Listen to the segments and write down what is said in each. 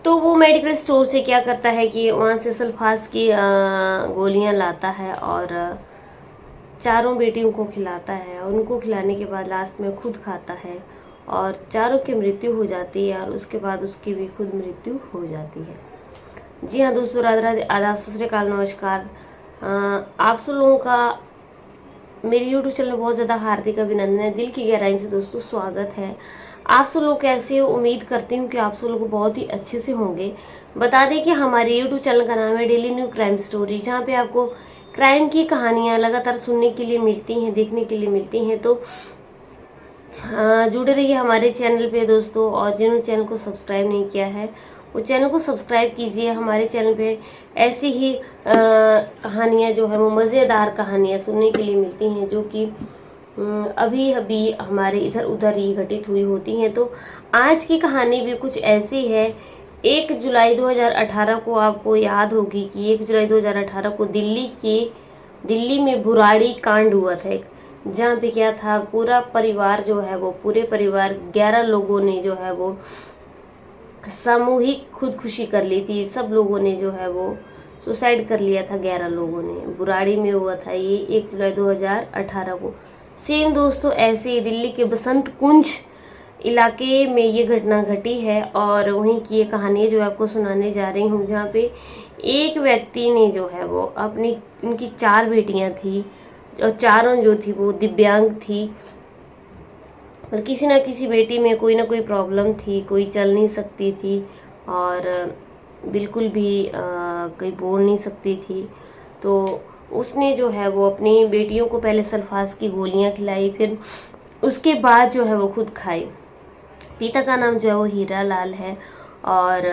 तो वो medical store से क्या करता है कि वहाँ से सल्फास की गोलियाँ लाता है और चारों बेटियों को खिलाता है। उनको खिलाने के बाद लास्ट में खुद खाता है और चारों की मृत्यु हो जाती है और उसके बाद उसकी भी खुद मृत्यु हो जाती है। जी हाँ दोस्तों, राधे राधे, आदाब, सत श्री अकाल, नमस्कार। आप सब लोगों का मेरे यूट्यूब चैनल में बहुत ज़्यादा हार्दिक अभिनंदन है, दिल की गहराई से दोस्तों स्वागत है। आप सब लोग कैसे हो? उम्मीद करती हूँ कि आप सब लोग बहुत ही अच्छे से होंगे। बता दें कि हमारे यूट्यूब चैनल का नाम है डेली न्यू क्राइम स्टोरी, जहाँ पे आपको क्राइम की कहानियाँ लगातार सुनने के लिए मिलती हैं, देखने के लिए मिलती हैं। तो जुड़े रहिए हमारे चैनल पे दोस्तों, और जिन्होंने चैनल को सब्सक्राइब नहीं किया है वो चैनल को सब्सक्राइब कीजिए। हमारे चैनल पे ऐसी ही कहानियाँ जो है वो मज़ेदार कहानियाँ सुनने के लिए मिलती हैं, जो कि अभी अभी हमारे इधर उधर ही घटित हुई होती हैं। तो आज की कहानी भी कुछ ऐसी है। 1 जुलाई 2018 को आपको याद होगी कि 1 जुलाई 2018 को दिल्ली में बुराड़ी कांड हुआ था एक, जहाँ पे क्या था, पूरा परिवार जो है वो, पूरे परिवार 11 लोगों ने जो है वो सामूहिक खुदकुशी कर ली थी। सब लोगों ने जो है वो सुसाइड कर लिया था, 11 लोगों ने। बुराड़ी में हुआ था ये 1 जुलाई 2018 को। सेम दोस्तों ऐसे ही दिल्ली के बसंत कुंज इलाके में ये घटना घटी है, और वहीं की ये कहानी जो आपको सुनाने जा रही हूँ, जहाँ पे एक व्यक्ति ने जो है वो उनकी 4 बेटियाँ थी और चारों जो थी वो दिव्यांग थी, और किसी ना किसी बेटी में कोई ना कोई प्रॉब्लम थी, कोई चल नहीं सकती थी और बिल्कुल भी कोई बोल नहीं सकती थी। तो उसने जो है वो अपनी बेटियों को पहले सल्फास की गोलियां खिलाई, फिर उसके बाद जो है वो खुद खाई। पिता का नाम जो है वो हीरा लाल है, और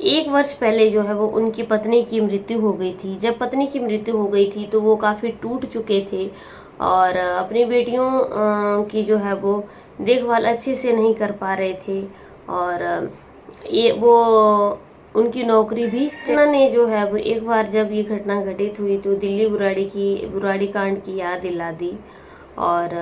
1 वर्ष पहले जो है वो उनकी पत्नी की मृत्यु हो गई थी। जब पत्नी की मृत्यु हो गई थी तो वो काफ़ी टूट चुके थे और अपनी बेटियों की जो है वो देखभाल अच्छे से नहीं कर पा रहे थे, और ये वो उनकी नौकरी भी ने जो है वो एक बार जब ये घटना घटित हुई तो दिल्ली बुराड़ी कांड की याद दिला दी। और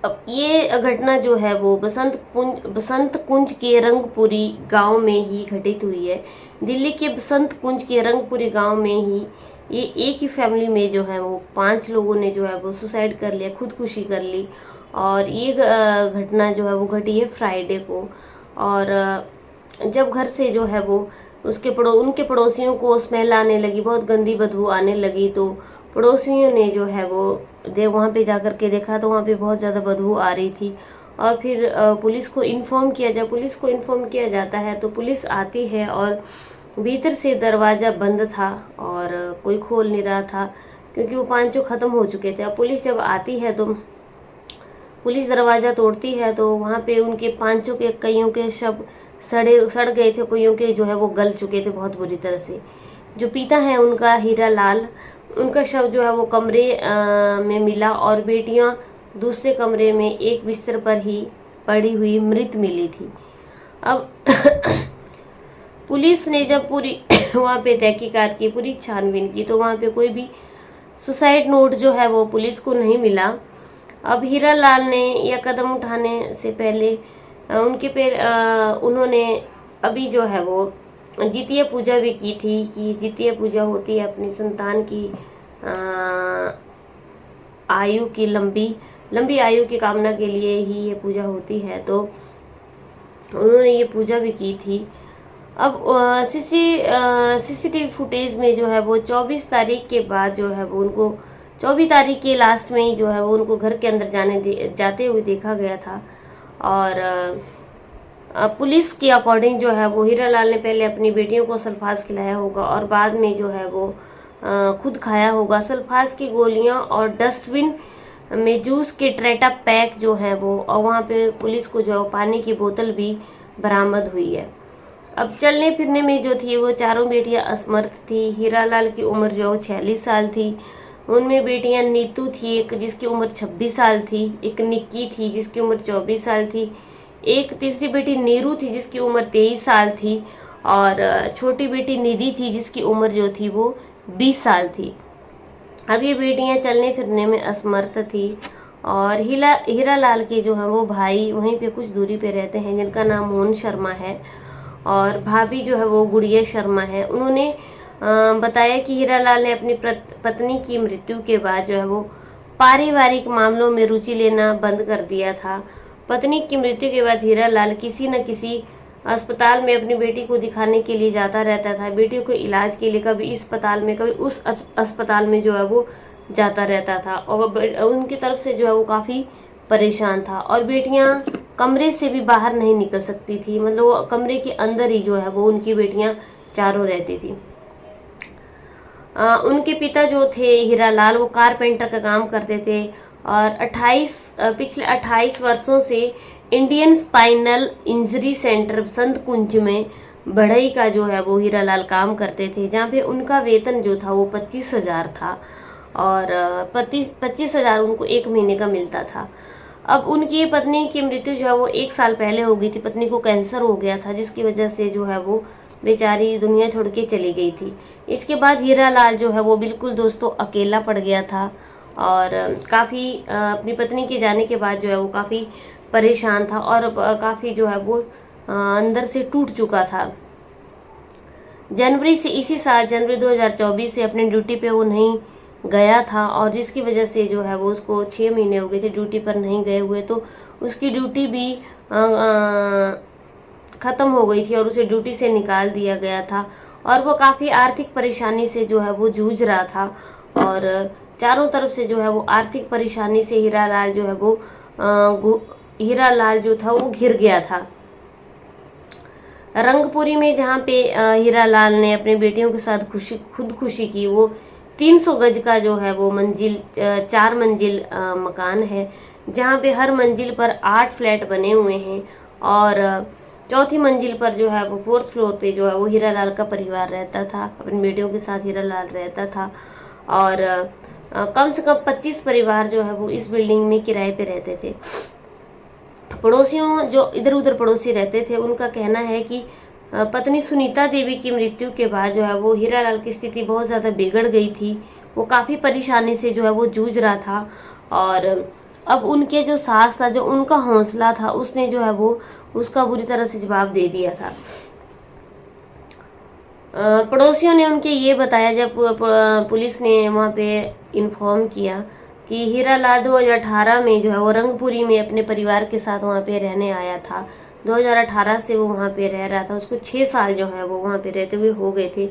अब ये घटना जो है वो बसंत कुंज के रंगपुरी गांव में ही घटित हुई है। दिल्ली के बसंत कुंज के रंगपुरी गांव में ही ये एक ही फैमिली में जो है वो 5 लोगों ने जो है वो सुसाइड कर लिया, खुदकुशी कर ली। और ये घटना जो है वो घटी है फ्राइडे को। और जब घर से जो है वो उनके पड़ोसियों को स्मेल आने लगी, बहुत गंदी बदबू आने लगी, तो पड़ोसियों ने जो है वो वहाँ पे जाकर के देखा तो वहाँ पे बहुत ज़्यादा बदबू आ रही थी। और फिर पुलिस को इन्फॉर्म किया। जब पुलिस को इन्फॉर्म किया जाता है तो पुलिस आती है, और भीतर से दरवाज़ा बंद था और कोई खोल नहीं रहा था, क्योंकि वो 5 ख़त्म हो चुके थे। अब पुलिस जब आती है तो पुलिस दरवाज़ा तोड़ती है, तो वहाँ पे उनके 5 के कईयों के शव सड़ गए थे, कईयों के जो है वो गल चुके थे बहुत बुरी तरह से। जो पिता है उनका हीरा लाल, उनका शव जो है वो कमरे में मिला, और बेटियां दूसरे कमरे में एक बिस्तर पर ही पड़ी हुई मृत मिली थी। अब पुलिस ने जब पूरी वहाँ पे तहकीकात की, पूरी छानबीन की, तो वहाँ पे कोई भी सुसाइड नोट जो है वो पुलिस को नहीं मिला। अब हीरा लाल ने यह कदम उठाने से पहले उन्होंने अभी जो है वो जितिया पूजा भी की थी, कि जितिया पूजा होती है अपनी संतान की आयु की लंबी आयु की कामना के लिए ही ये पूजा होती है। तो उन्होंने ये पूजा भी की थी। अब सीसीटीवी फुटेज में जो है वो 24 तारीख के बाद जो है वो उनको 24 तारीख के लास्ट में ही जो है वो उनको घर के अंदर जाते हुए देखा गया था। और पुलिस के अकॉर्डिंग जो है वो हीरा लाल ने पहले अपनी बेटियों को सल्फास खिलाया होगा और बाद में जो है वो खुद खाया होगा। सल्फास की गोलियां और डस्टबिन में जूस के ट्रेटा पैक जो है वो, और वहाँ पे पुलिस को जो पानी की बोतल भी बरामद हुई है। अब चलने फिरने में जो थी वो चारों बेटियां असमर्थ थी। हीरा लाल की उम्र जो 46 साल थी। उनमें बेटियां नीतू थी, एक जिसकी उम्र 26 साल थी, एक निक्की थी जिसकी उम्र 24 साल थी, एक तीसरी बेटी नीरू थी जिसकी उम्र 23 साल थी, और छोटी बेटी निधि थी जिसकी उम्र जो थी वो 20 साल थी। अब ये बेटियां चलने फिरने में असमर्थ थी, और हीरा लाल के जो हैं वो भाई वहीं पे कुछ दूरी पे रहते हैं, जिनका नाम मोहन शर्मा है, और भाभी जो है वो गुड़िया शर्मा है। उन्होंने बताया कि हीरा लाल ने अपनी पत्नी की मृत्यु के बाद जो है वो पारिवारिक मामलों में रुचि लेना बंद कर दिया था। पत्नी की मृत्यु के बाद हीरा लाल किसी न किसी अस्पताल में अपनी बेटी को दिखाने के लिए जाता रहता था। बेटी को इलाज के लिए कभी इस अस्पताल में कभी उस अस्पताल में जो है वो जाता रहता था, और उनकी तरफ से जो है वो काफ़ी परेशान था। और बेटियां कमरे से भी बाहर नहीं निकल सकती थी, मतलब वो कमरे के अंदर ही जो है वो उनकी बेटियां चारों रहती थी। उनके पिता जो थे हीरा लाल, वो कारपेंटर का काम करते थे, और पिछले 28 वर्षों से इंडियन स्पाइनल इंजरी सेंटर संत कुंज में बढ़ई का जो है वो हीरा लाल काम करते थे, जहाँ पे उनका वेतन जो था वो 25,000 था, और 25,000 उनको एक महीने का मिलता था। अब उनकी पत्नी की मृत्यु जो है वो 1 साल पहले हो गई थी। पत्नी को कैंसर हो गया था, जिसकी वजह से जो है वो बेचारी दुनिया छोड़ के चली गई थी। इसके बाद हीरा लाल जो है वो बिल्कुल दोस्तों अकेला पड़ गया था, और काफ़ी अपनी पत्नी के जाने के बाद जो है वो काफ़ी परेशान था, और काफ़ी जो है वो अंदर से टूट चुका था। इसी साल जनवरी 2024 से अपनी ड्यूटी पे वो नहीं गया था, और जिसकी वजह से जो है वो उसको 6 महीने हो गए थे ड्यूटी पर नहीं गए हुए, तो उसकी ड्यूटी भी ख़त्म हो गई थी और उसे ड्यूटी से निकाल दिया गया था। और वो काफ़ी आर्थिक परेशानी से जो है वो जूझ रहा था, और चारों तरफ से जो है वो आर्थिक परेशानी से हीरा लाल जो है वो हीरा लाल जो था वो घिर गया था। रंगपुरी में जहाँ पे हीरा लाल ने अपनी बेटियों के साथ खुदकुशी की, वो 300 गज का जो है वो 4 मंजिल मकान है, जहाँ पे हर मंजिल पर 8 फ्लैट बने हुए हैं, और चौथी मंजिल पर जो है वो 4th फ्लोर पे जो है वो हीरा लाल का परिवार रहता था। अपनी बेटियों के साथ हीरा लाल रहता था, और कम से कम 25 परिवार जो है वो इस बिल्डिंग में किराए पे रहते थे। पड़ोसियों जो इधर उधर पड़ोसी रहते थे, उनका कहना है कि पत्नी सुनीता देवी की मृत्यु के बाद जो है वो हीरा लाल की स्थिति बहुत ज़्यादा बिगड़ गई थी। वो काफ़ी परेशानी से जो है वो जूझ रहा था, और अब उनके जो सास था, जो उनका हौसला था, उसने जो है वो उसका बुरी तरह से जवाब दे दिया था। पड़ोसियों ने उनके ये बताया, जब पुलिस ने वहाँ पे इन्फॉर्म किया कि हीरा लाल 2018 में जो है वो रंगपुरी में अपने परिवार के साथ वहाँ पे रहने आया था। 2018 से वो वहाँ पे रह रहा था, उसको 6 साल जो है वो वहाँ पे रहते हुए हो गए थे।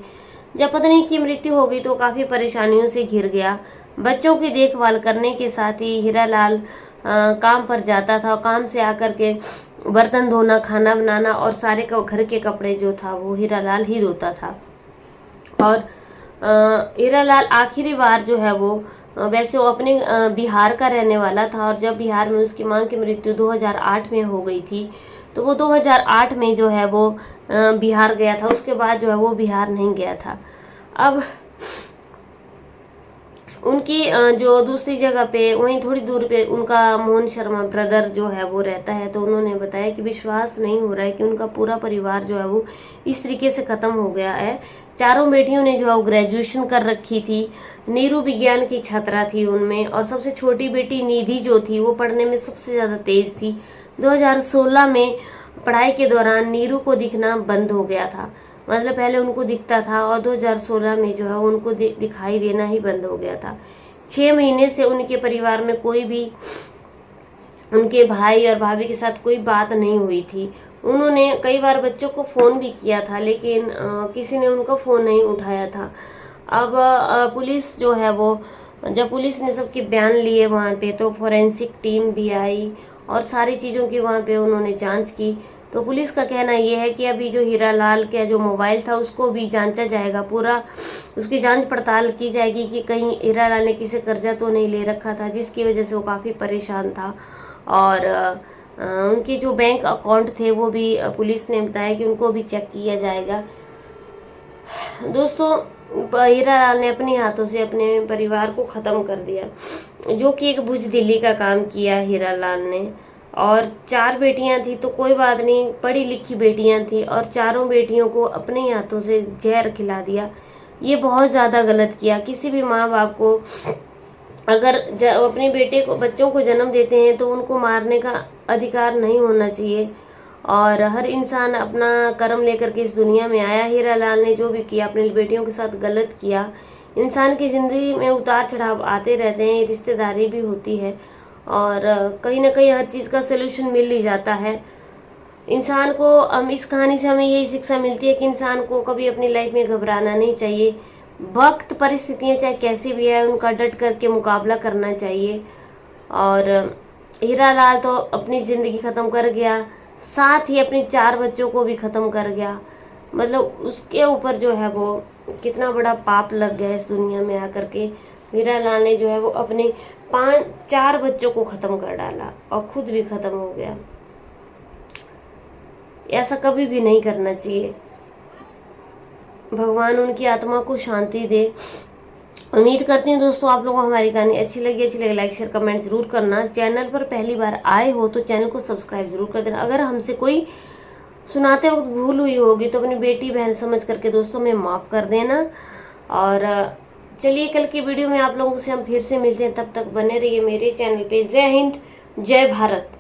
जब पत्नी की मृत्यु हो गई तो काफ़ी परेशानियों से घिर गया। बच्चों की देखभाल करने के साथ ही हीरा लाल काम पर जाता था, और काम से आकर के बर्तन धोना, खाना बनाना और सारे घर के कपड़े जो था वो हीरा लाल ही धोता था। और हीरा लाल आखिरी बार जो है वो वैसे वो अपने बिहार का रहने वाला था, और जब बिहार में उसकी मां की मृत्यु 2008 में हो गई थी, तो वो 2008 में जो है वो बिहार गया था। उसके बाद जो है वो बिहार नहीं गया था। अब उनकी जो दूसरी जगह पे वहीं थोड़ी दूर पे उनका मोहन शर्मा ब्रदर जो है वो रहता है, तो उन्होंने बताया कि विश्वास नहीं हो रहा है कि उनका पूरा परिवार जो है वो इस तरीके से ख़त्म हो गया है। चारों बेटियों ने जो है वो ग्रेजुएशन कर रखी थी, नीरू विज्ञान की छात्रा थी उनमें, और सबसे छोटी बेटी निधि जो थी वो पढ़ने में सबसे ज़्यादा तेज़ थी। 2016 में पढ़ाई के दौरान नीरू को दिखना बंद हो गया था, मतलब पहले उनको दिखता था, और 2016 में जो है उनको दिखाई देना ही बंद हो गया था। 6 महीने से उनके परिवार में कोई भी उनके भाई और भाभी के साथ कोई बात नहीं हुई थी। उन्होंने कई बार बच्चों को फ़ोन भी किया था, लेकिन किसी ने उनका फ़ोन नहीं उठाया था। अब पुलिस जो है वो, जब पुलिस ने सबके बयान लिए वहाँ पे, तो फोरेंसिक टीम भी आई और सारी चीज़ों की वहाँ पे उन्होंने जांच की। तो पुलिस का कहना ये है कि अभी जो हीरा लाल का जो मोबाइल था उसको भी जांचा जाएगा, पूरा उसकी जांच पड़ताल की जाएगी कि कहीं हीरा लाल ने किसी कर्जा तो नहीं ले रखा था, जिसकी वजह से वो काफ़ी परेशान था। और उनके जो बैंक अकाउंट थे वो भी पुलिस ने बताया कि उनको भी चेक किया जाएगा। दोस्तों, हीरा लाल ने अपने हाथों से अपने परिवार को ख़त्म कर दिया, जो कि एक बुज़दिली का काम किया हीरा लाल ने। और 4 बेटियां थी तो कोई बात नहीं, पढ़ी लिखी बेटियां थी, और चारों बेटियों को अपने हाथों से जहर खिला दिया। ये बहुत ज़्यादा गलत किया। किसी भी माँ बाप को अगर अपने बच्चों को जन्म देते हैं तो उनको मारने का अधिकार नहीं होना चाहिए। और हर इंसान अपना कर्म लेकर के इस दुनिया में आया। हीरा लाल ने जो भी किया अपनी बेटियों के साथ गलत किया। इंसान की ज़िंदगी में उतार चढ़ाव आते रहते हैं, रिश्तेदारी भी होती है और कहीं ना कहीं हर चीज़ का सलूशन मिल ही जाता है। इंसान को इस कहानी से हमें यही शिक्षा मिलती है कि इंसान को कभी अपनी लाइफ में घबराना नहीं चाहिए। वक्त परिस्थितियाँ चाहे कैसी भी है उनका डट करके मुकाबला करना चाहिए। और हीरा लाल तो अपनी ज़िंदगी ख़त्म कर गया, साथ ही अपने 4 बच्चों को भी ख़त्म कर गया। मतलब उसके ऊपर जो है वो कितना बड़ा पाप लग गया इस दुनिया में आकर के। हीरा लाल ने जो है वो अपने 4 बच्चों को ख़त्म कर डाला और खुद भी ख़त्म हो गया। ऐसा कभी भी नहीं करना चाहिए। भगवान उनकी आत्मा को शांति दे। उम्मीद करती हूँ दोस्तों आप लोगों को हमारी कहानी अच्छी लगी लाइक शेयर कमेंट जरूर करना। चैनल पर पहली बार आए हो तो चैनल को सब्सक्राइब जरूर कर देना। अगर हमसे कोई सुनाते वक्त भूल हुई होगी तो अपनी बेटी बहन समझ करके दोस्तों में माफ़ कर देना। और चलिए कल की वीडियो में आप लोगों से हम फिर से मिलते हैं। तब तक बने रहिए मेरे चैनल पे। जय हिंद, जय भारत।